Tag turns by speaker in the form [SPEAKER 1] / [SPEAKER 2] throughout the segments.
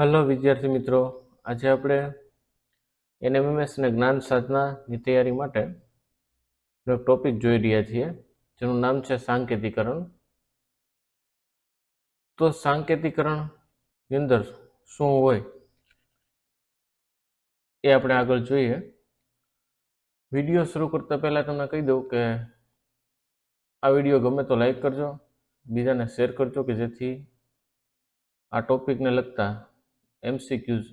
[SPEAKER 1] Hello વિદ્યાર્થી મિત્રો, આજે આપણે એનએમએમએસ અને જ્ઞાન સાધનાની તૈયારી માટે એક ટોપિક જોઈ રહ્યા છીએ, જેનું નામ છે સાંકેતિકરણ. તો સાંકેતિકરણની અંદર શું હોય એ આપણે આગળ જોઈએ. વિડીયો શરૂ કરતા પહેલા તમને કહી દઉં કે આ વિડીયો ગમે તો લાઈક કરજો, બીજાને શેર કરજો, કે જેથી આ ટોપિકને લગતા MCQs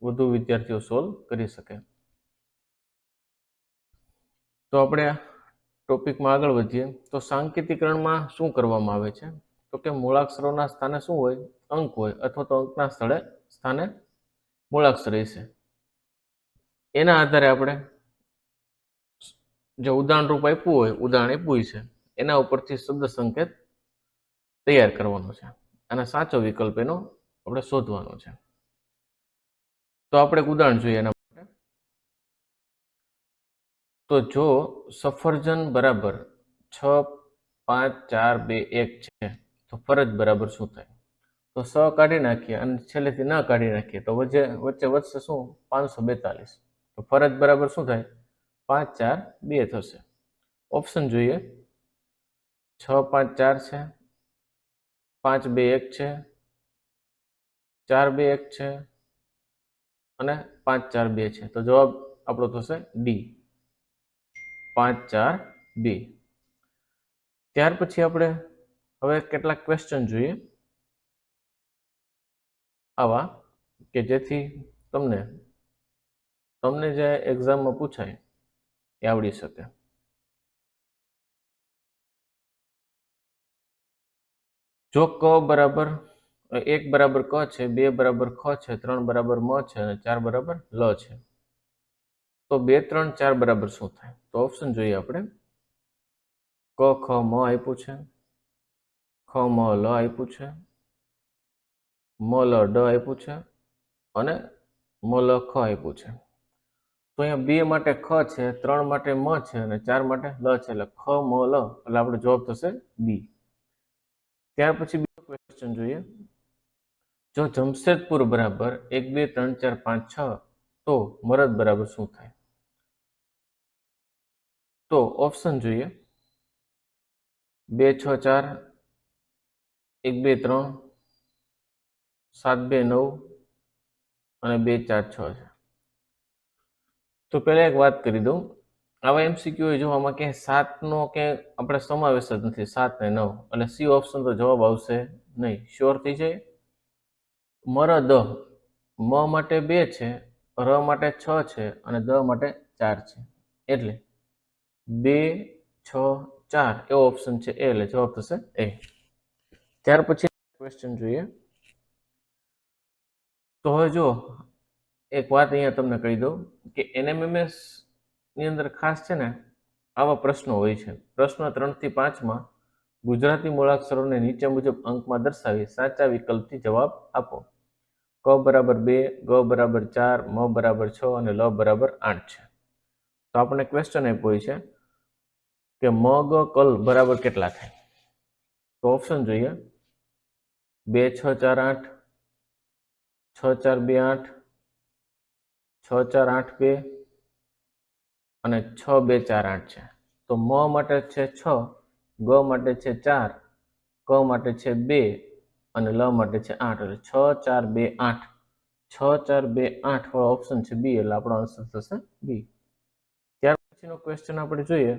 [SPEAKER 1] વધુ વિદ્યાર્થીઓ સોલ્વ કરી શકે. તો આપણે ટોપિકમાં આગળ વધીએ. તો સાંકેતિકરણમાં શું કરવામાં આવે છે? તો કે મૂળાક્ષરોના સ્થાને શું હોય? અંક હોય, અથવા તો અંકના સ્થાને મૂળાક્ષર રહેશે. એના આધારે આપણે જે ઉદાહરણ રૂપ આપ્યું હોય, ઉદાહરણ આપ્યું છે, એના ઉપરથી શબ્દ સંકેત તૈયાર કરવાનો છે અને સાચો વિકલ્પ એનો આપણે શોધવાનો છે. તો આપણે એક ઉદાહરણ જોઈએ એના માટે. તો જો સફરજન બરાબર 6, 5, 4, 2, 1 છે, તો ફરજ બરાબર શું થાય? તો સ કાઢી નાખીએ અને છેલ્લેથી ન કાઢી નાખીએ તો વચ્ચે વધશે શું? 542. તો ફરજ બરાબર શું થાય? 5, 4, 2 થશે. ઓપ્શન જોઈએ. 6, 5, 4 છે, 5, 2, 1 છે, 4, 2, 1 છે અને 5, 4, 2 છે. તો જવાબ આપણો થશે ડી, 5, 4, 2. ત્યાર પછી આપણે હવે કેટલાક ક્વેશ્ચન જોઈએ આવા, કે જેથી તમને જે એક્ઝામમાં પૂછાય એ આવડી શકે. જો ક બરાબર 1 બરાબર ક છે, 2 બરાબર ખ છે, 3 બરાબર મ છે અને 4 બરાબર લ છે, તો 2, 3, 4 બરાબર શું થાય? તો ઓપ્શન જોઈએ આપણે. ક ખ મ આપ્યું છે, ખ મ લ આપ્યું છે, મ લ ડ આપ્યું છે અને મ લ ખ આપ્યું છે. તો અહીંયા 2 માટે ખ છે, 3 માટે મ છે અને 4 માટે લ છે, એટલે ખ મ લ, એટલે આપણો જવાબ થશે બી. ત્યાર પછી બીજો ક્વેશ્ચન જોઈએ. જો જમશેદપુર બરાબર 1, 2, 3, 4, 5, 6, તો મરદ બરાબર શું થાય? તો ઓપ્શન જોઈએ. 2, 6, 4, 1, 2, 3, 7, 2, 9 અને 2, 4, 6 છે. તો પહેલા એક વાત કરી દઉં. આવા MCQ જો આમાં ક્યાંય 7 નો ક્યાંય આપણે સમાવેશ જ નથી, 7 ને 9, એટલે સી ઓપ્શન તો જવાબ આવશે નહીં. શ્યોર થઈ જાય. મરદ, મ માટે 2 છે, ર માટે 6 છે અને દ માટે 4 છે, એટલે 2, 6, 4 એવો ઓપ્શન છે એ, એટલે જવાબ થશે એ. ત્યાર પછી ક્વેશ્ચન જોઈએ. તો હવે જો એક વાત અહીંયા તમને કહી દઉં કે એનએમએમએસ ની અંદર ખાસ છે ને આવા પ્રશ્નો હોય છે. પ્રશ્ન 3 થી 5માં ગુજરાતી મૂળાક્ષરોને નીચે મુજબ અંકમાં દર્શાવી સાચા વિકલ્પથી જવાબ આપો. ક બરાબર 2, ગ બરાબર 4, મ બરાબર 6 અને લ બરાબર 8 છે. તો આપણને ક્વેશ્ચન આપ્યો છે કે મ ગ કલ બરાબર કેટલા થાય? તો ઓપ્શન જોઈએ. 2, 6, 4, 8, 6, 4, 2, 8, 6, 4, 8, 2 અને 6, 2, 4, 8 છે. તો મ માટે છે 6, ગ માટે છે 4, ક માટે છે 2 અને લ માટે છે 8, એટલે 6, 4, 2, 8, 6, 4, 2, 8 વાળો ઓપ્શન છે બી, એટલે આપણો આન્સર થશે બી. ત્યાર પછીનો ક્વેશ્ચન આપણે જોઈએ.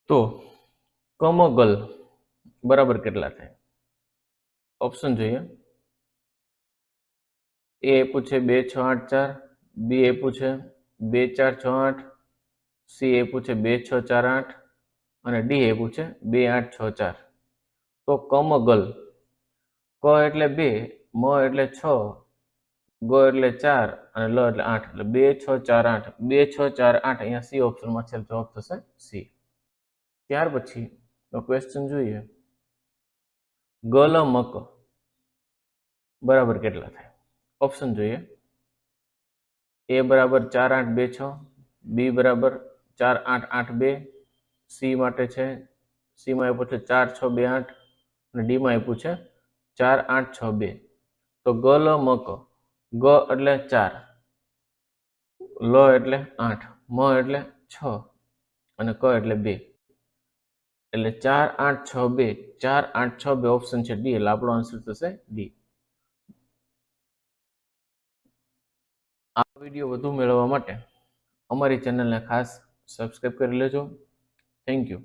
[SPEAKER 1] તો કમગલ બરાબર કેટલા થાય? ઓપ્શન જોઈએ. એ આપ્યું છે 2, 6, 8, 4, બી આપ્યું છે 2, 4, 6, 8, સી આપ્યું છે 2, 6, 4, 8 અને ડી આપ્યું છે 2, 8, 6, 4. તો કમગલ, ક એટલે 2, મ એટલે 6, ગ એટલે 4 અને લ એટલે 8, એટલે 2, 6, 4, 8, 2, 6, 4, 8, અહીંયા સી ઓપ્શનમાં છે, જવાબ થશે સી. ત્યાર પછી ક્વેશ્ચન જોઈએ. ગલમક બરાબર કેટલા થાય? ઓપ્શન જોઈએ. એ બરાબર 4, 8, 2, 6, બી બરાબર 4, 8, 8, 2, સી માટે છે, સી માં આપ્યું છે 4, 6, 2, 8 અને ડી માં આપ્યું છે 4, 8, 6, 2. તો ગ લ મ ક. ગ એટલે 4, લ એટલે 8, મ એટલે 6 અને ક એટલે 2. એટલે 4 8 6 2, 4 8 6 2 ઓપ્શન છે ડી, એટલે આપણો આન્સર થશે ડી. આ વિડીયો વધુ મેળવવા માટે અમારી ચેનલને ખાસ સબસ્ક્રાઈબ કરી લેજો. Thank you.